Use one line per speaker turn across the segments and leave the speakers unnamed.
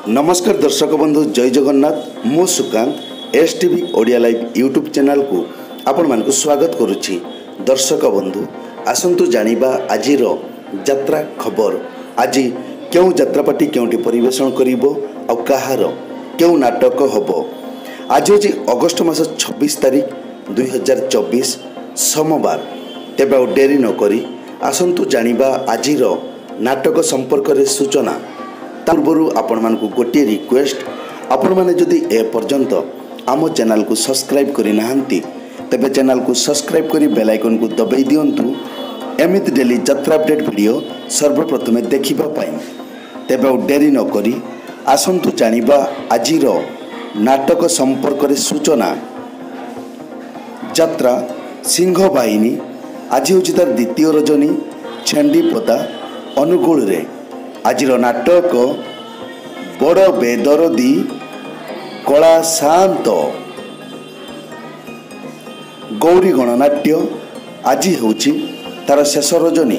नमस्कार दर्शक बंधु जय जगन्नाथ मु Sukant S TV Odia live YouTube channel को आपण मानक स्वागत करुछि। दर्शक बंधु आसंतु जानिबा आजिर यात्रा खबर। आज क्यों यात्रापाटी क्योंटी परिवेशन करिवो आ कहार क्यों नाटक हबो। आज होछि अगस्त मास 26 तारिख 2024 सोमवार। तेबे आ डेरी न करी आसंतु जानिबा आजिर नाटक संपर्क रे सूचना। पूर्व आपण मानकु गोटे रिक्वेस्ट, आपण माने जदि ए पर्यंत आम चैनल को सब्सक्राइब करि नाहंती तेबे चैनल को सब्सक्राइब करी बेल आइकन को दबाई दियंतु एमित डेली यात्रा अपडेट वीडियो सर्वप्रथमे देखिबा पाई। तेबे डेरी न करी आसंतु जानिबा आजिर नाटक संपर्क रे सूचना। यात्रा सिंह बाहिनी आज होछि तार द्वितीय रजनी छेंडीपदा अनुगुल रे। आजिर नाटक बड़ बेदरदी कला शांत गौरी गणनाट्य आज होछि तार शेष रजनी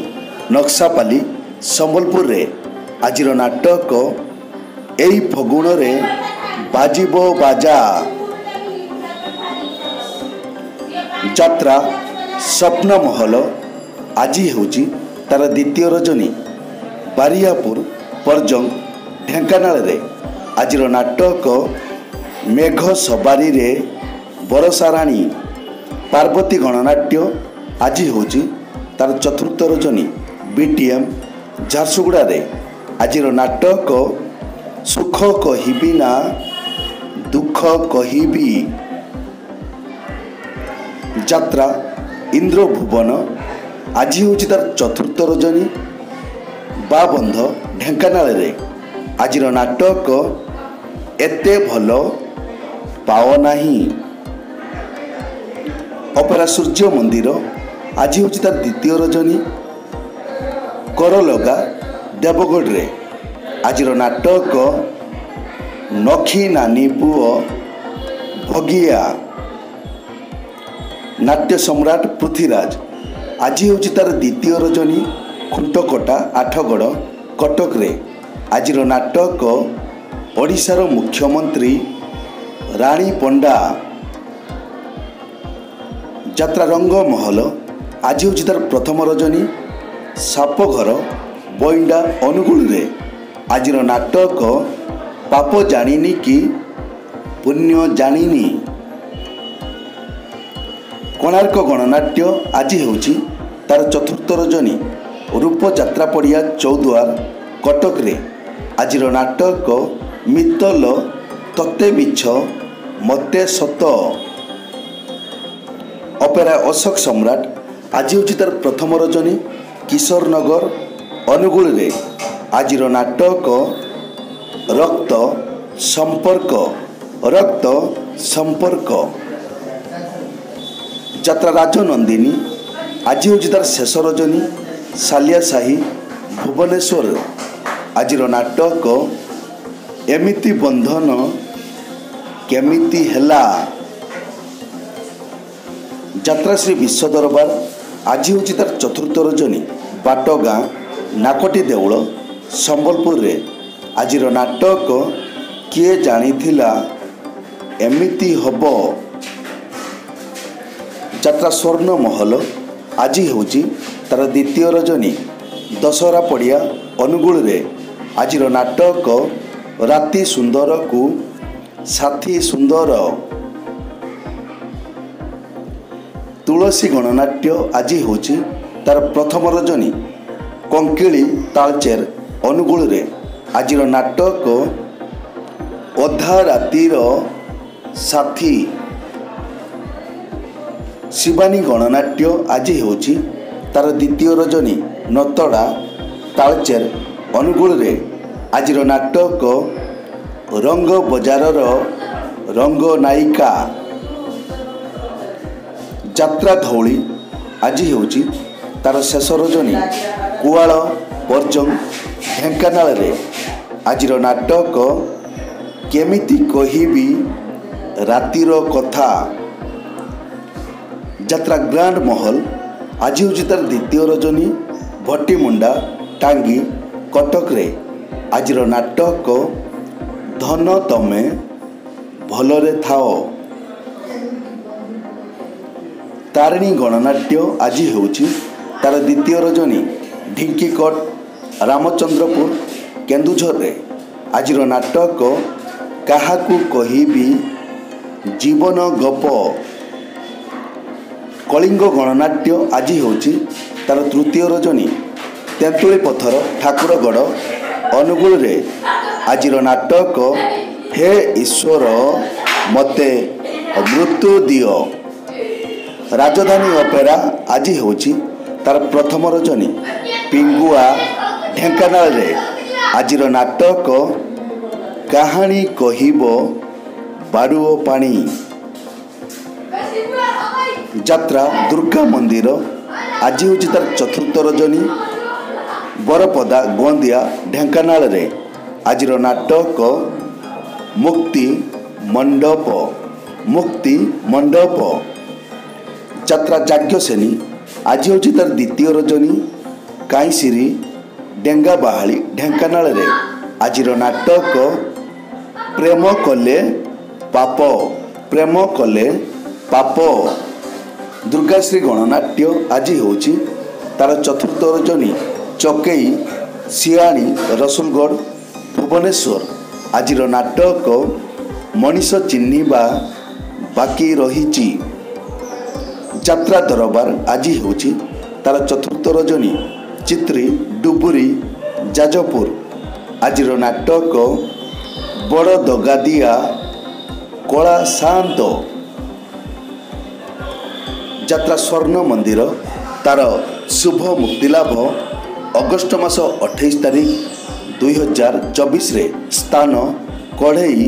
नक्सापाली संबलपुर रे। आजिर नाटक एई फगुण रे बाजिबो बाजा। यात्रा स्वप्न महल आज होछि तार द्वितीय रजनी बारियापुर परजंग ढेंकानाल रे। आजिर नाटक मेघ सवारी रे बरसाराणी पार्वती गणनाट्य आज होछि तार चतुर्थ रजनी बीटीएम झारसुगुड़ा रे। आजिर नाटक सुख कहिबी ना दुख कहिबी। यात्रा इंद्रभुवन आज होछि तार चतुर्थ रजनी बाबंध ढेंकानाल रे। आजिर नाटक एते भलो पाओ नाही। अपेरा सूर्य मंदिर आज होछि तार द्वितीय रजनी करलगा देवगढ़ रे। आजिर नाटक नखी नानी पुओ भगिया नाट्य सम्राट पृथ्वीराज आज होछि तार द्वितीय रजनी खुंटकटा आठगड़ कटक रे। आजिर नाटक ओडिशार मुख्यमंत्री रानी पंडा। यात्रा रंग महल आज होछि तार प्रथम रजनी सापघर बइंडा अनुगुल रे। आजिर नाटक पाप जानिनी कि पुण्य जानिनी। कोणार्क गणनाट्य आज होछि तार चतुर्थ रजनी रूप यात्रा पड़िया चौद्वार कटक रे। आजिर नाटक मित्तल तत्ते मिछ मते सत। अपेरा अशोक सम्राट आज होछि तार प्रथम रजनी किशोर नगर अनुगुल रे। आजिर नाटक रक्त संपर्क। यात्रा राजनंदिनी आज होछि तार शेष रजनी सालिया साही भुवनेश्वर। आजिर नाटक एमिति बंधन केमिति हेला। यात्रा श्री विश्व दरबार आज होछि तार चतुर्थ रजनी बाटगाँ नाकटी देउल संबलपुर रे। आजिर नाटक किए जानिथिला एमिति हबो। यात्रा स्वर्ण महल आज होछि तार द्वितीय रजनी दशहरा पड़िया अनुगुल रे। आजिर नाटक राति सुंदर को साथी सुंदर। तुलसी गणनाट्य आज होछि तार प्रथम रजनी कंकिली तालचेर अनुगुल रे। आजिर नाटक अधा रातिर साथी। शिवानी गणनाट्य आज होछि तार द्वितीय रजनी नतड़ा तालचेर अनुगुल रे। आजिर नाटक रंग बजारर रंग नायिका। यात्रा धौली आज होछि तार शेष रजनी कुआल परजंग ढेंकानाल रे। आजिर नाटक केमिति कहिबी रातिर कथा। यात्रा ग्रांड महल आज होछि तार द्वितीय रजनी भट्टीमुंडा टांगी कटक रे। आजिर नाटक ଧନ ତମେ ଭଲରେ ଥାଅ। ତାରିଣୀ ଗଣନାଟ୍ୟ ଆଜି ହେଉଛି ତାର ଦ୍ୱିତୀୟ ରଜନୀ ଢିଙ୍କିକଟ ରାମଚନ୍ଦ୍ରପୁର କେନ୍ଦୁଝରରେ। ଆଜିର ନାଟକ କାହାକୁ କହିବି ଜୀବନ ଗପ। କଳିଙ୍ଗ ଗଣନାଟ୍ୟ ଆଜି ହେଉଛି ତାର ତୃତୀୟ ରଜନୀ ତେନ୍ତୁଳି ପଥର ଠାକୁରଗଡ଼ ଅନୁଗୁଳରେ। ଆଜିର ନାଟକ ହେ ଈଶ୍ୱର ମୋତେ ମୃତ୍ୟୁ ଦିଅ। ରାଜଧାନୀ ଅପେରା ଆଜି ହେଉଛି ତାର ପ୍ରଥମ ରଜନୀ ପିଙ୍ଗୁଆ ଢେଙ୍କାନାଳରେ। ଆଜିର ନାଟକ କାହାଣୀ କହିବ ବାଡ଼ୁଅ ପାଣି। ଯାତ୍ରା ଦୁର୍ଗା ମନ୍ଦିର ଆଜି ହେଉଛି ତାର ଚତୁର୍ଥ ରଜନୀ ବରପଦା ଗୋନ୍ଦିଆ ଢେଙ୍କାନାଳରେ। ଆଜିର ନାଟକ ମୁକ୍ତି ମଣ୍ଡପ। ମୁକ୍ତି ମଣ୍ଡପ। ଯାତ୍ରା ଯାଜ୍ଞସେନୀ ଆଜି ହେଉଛି ତାର ଦ୍ୱିତୀୟ ରଜନୀ କାଇଁସିରି ଡେଙ୍ଗାବାହାଳି ଢେଙ୍କାନାଳରେ। ଆଜିର ନାଟକ ପ୍ରେମ କଲେ ପାପ। ପ୍ରେମ କଲେ ପାପ। ଦୁର୍ଗାଶ୍ରୀ ଗଣନାଟ୍ୟ ଆଜି ହେଉଛି ତାର ଚତୁର୍ଥ ରଜନୀ ଚକେଇ ସିଆଣି ରସୁଲଗଡ଼ ଭୁବନେଶ୍ୱର। ଆଜିର ନାଟକ ମଣିଷ ଚିହ୍ନିବା ବାକି ରହିଛି। ଯାତ୍ରା ଦରବାର ଆଜି ହେଉଛି ତାର ଚତୁର୍ଥ ରଜନୀ ଚିତ୍ରି ଡୁବୁରି ଯାଜପୁର। ଆଜିର ନାଟକ ବଡ଼ ଦଗାଦିଆ କଳା ସାନ୍ତ। ଯାତ୍ରା ସ୍ୱର୍ଣ୍ଣ ମନ୍ଦିର ତାର ଶୁଭ ମୁକ୍ତିଲାଭ ଅଗଷ୍ଟ ମାସ 28 ତାରିଖ 2024ରେ। ସ୍ଥାନ କଢ଼େଇ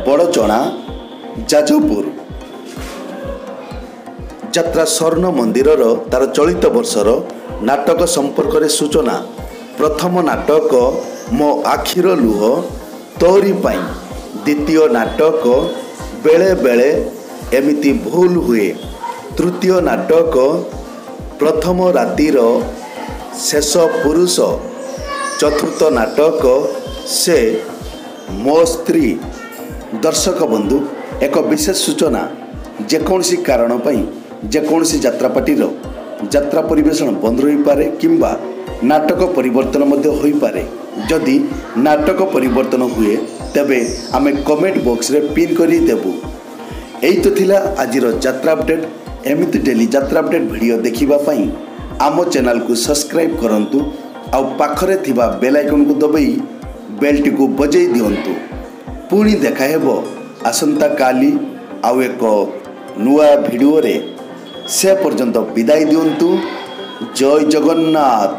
ବଡ଼ଚଣା ଯାଜପୁର। ଯାତ୍ରା ସ୍ୱର୍ଣ୍ଣ ମନ୍ଦିରର ତାର ଚଳିତ ବର୍ଷର ନାଟକ ସମ୍ପର୍କରେ ସୂଚନା। ପ୍ରଥମ ନାଟକ ମୋ ଆଖିର ଲୁହ ତୋରି ପାଇଁ। ଦ୍ୱିତୀୟ ନାଟକ ବେଳେ ବେଳେ ଏମିତି ଭୁଲ ହୁଏ। ତୃତୀୟ ନାଟକ ପ୍ରଥମ ରାତିର ଶେଷ ପୁରୁଷ। ଚତୁର୍ଥ ନାଟକ ସେ ମୋ ସ୍ତ୍ରୀ। ଦର୍ଶକ ବନ୍ଧୁ, ଏକ ବିଶେଷ ସୂଚନା। ଯେକୌଣସି କାରଣ ପାଇଁ ଯେକୌଣସି ଯାତ୍ରାପାର୍ଟିର ଯାତ୍ରା ପରିବେଷଣ ବନ୍ଦ ରହିପାରେ କିମ୍ବା ନାଟକ ପରିବର୍ତ୍ତନ ମଧ୍ୟ ହୋଇପାରେ। ଯଦି ନାଟକ ପରିବର୍ତ୍ତନ ହୁଏ ତେବେ ଆମେ କମେଣ୍ଟ ବକ୍ସରେ ପିନ୍ କରି ଦେବୁ। ଏଇ ତ ଥିଲା ଆଜିର ଯାତ୍ରା ଅପଡେଟ୍। ଏମିତି ଡେଲି ଯାତ୍ରା ଅପଡେଟ୍ ଭିଡ଼ିଓ ଦେଖିବା ପାଇଁ ଆମ ଚ୍ୟାନେଲକୁ ସବସ୍କ୍ରାଇବ୍ କରନ୍ତୁ ଆଉ ପାଖରେ ଥିବା ବେଲ୍ ଆଇକନକୁ ଦବାଇ ବେଲ୍ଟିକୁ ବଜାଇ ଦିଅନ୍ତୁ। ପୁଣି ଦେଖା ହେବ ଆସନ୍ତାକାଲି ଆଉ ଏକ ନୂଆ ଭିଡ଼ିଓରେ। ସେ ପର୍ଯ୍ୟନ୍ତ ବିଦାୟ ଦିଅନ୍ତୁ। ଜୟ ଜଗନ୍ନାଥ।